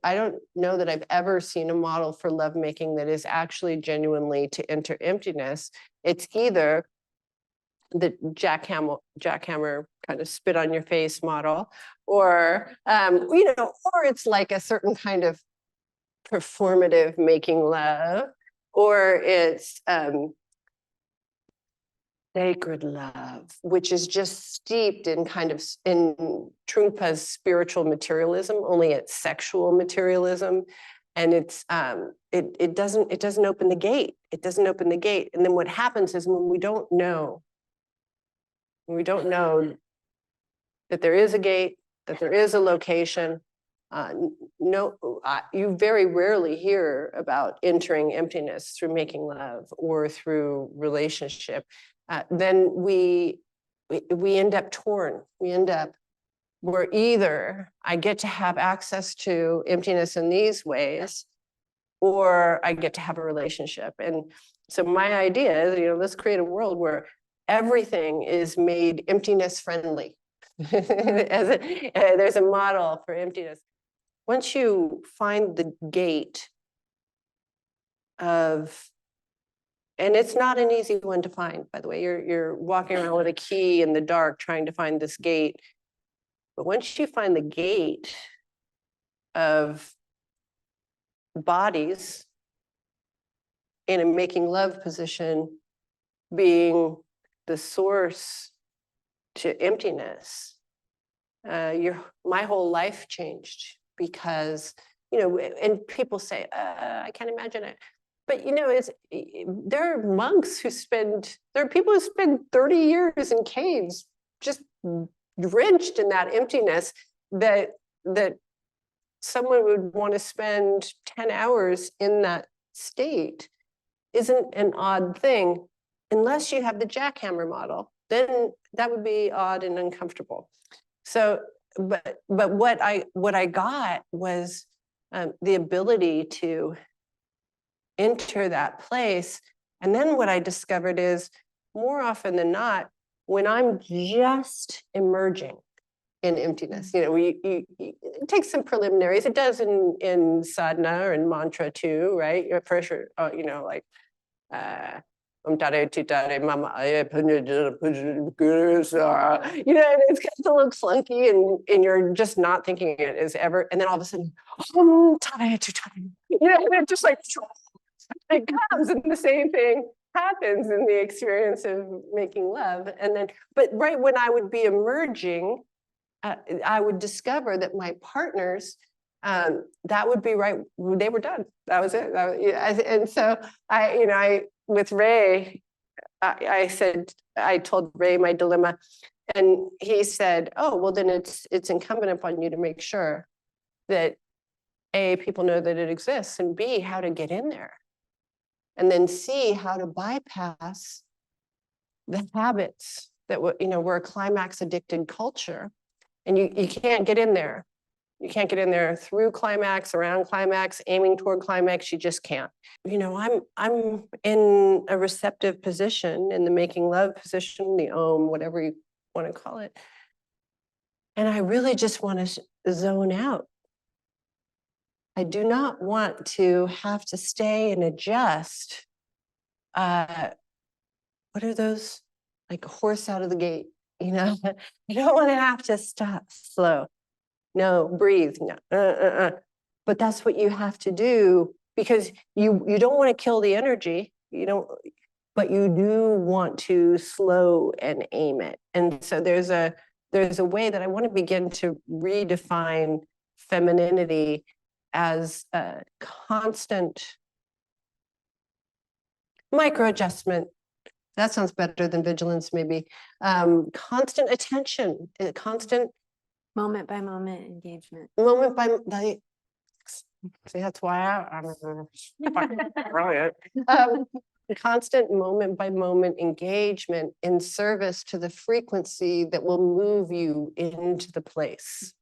I don't know that I've ever seen a model for lovemaking that is actually genuinely to enter emptiness. It's either the jackhammer kind of spit on your face model, or or it's like a certain kind of performative making love, or it's sacred love, which is just steeped in kind of in Trungpa's spiritual materialism, only it's sexual materialism. And it's it doesn't open the gate. It doesn't open the gate. And then what happens is when we don't know that there is a gate, that there is a location, you very rarely hear about entering emptiness through making love or through relationship. Then we end up torn. Where either I get to have access to emptiness in these ways, or I get to have a relationship. And so my idea is, let's create a world where everything is made emptiness friendly. There's a model for emptiness. Once you find the gate of, and it's not an easy one to find, by the way, you're walking around with a key in the dark trying to find this gate. But once you find the gate of bodies in a making love position being the source to emptiness, my whole life changed, because and people say I can't imagine it, but there are monks there are people who spend 30 years in caves just drenched in that emptiness, that someone would want to spend 10 hours in that state isn't an odd thing, unless you have the jackhammer model. Then that would be odd and uncomfortable. So, but what I got was the ability to enter that place. And then what I discovered is, more often than not, when I'm just emerging in emptiness, it takes some preliminaries. It does in sadhana and mantra too, right? Your pressure, like it's kind of a little clunky, and you're just not thinking it is ever, and then all of a sudden, it just like it comes, and the same thing happens in the experience of making love. And then, but right when I would be emerging, I would discover that my partners, that would be right, they were done. That was it. And so with Ray, I told Ray my dilemma, and he said, oh, well, then it's incumbent upon you to make sure that A, people know that it exists, and B, how to get in there. And then C, how to bypass the habits that we're a climax-addicted culture, and you can't get in there. You can't get in there through climax, around climax, aiming toward climax. You just can't. I'm in a receptive position, in the making love position, the Om, whatever you want to call it. And I really just want to zone out. I do not want to have to stay and adjust. What are those? Like a horse out of the gate, I don't want to have to stop, slow. No, breathe. No, But that's what you have to do, because you don't want to kill the energy, but you do want to slow and aim it. And so there's a way that I want to begin to redefine femininity as a constant micro adjustment. That sounds better than vigilance, maybe. Constant attention, constant moment by moment engagement. Moment by see, that's why I'm brilliant. Constant moment by moment engagement in service to the frequency that will move you into the place.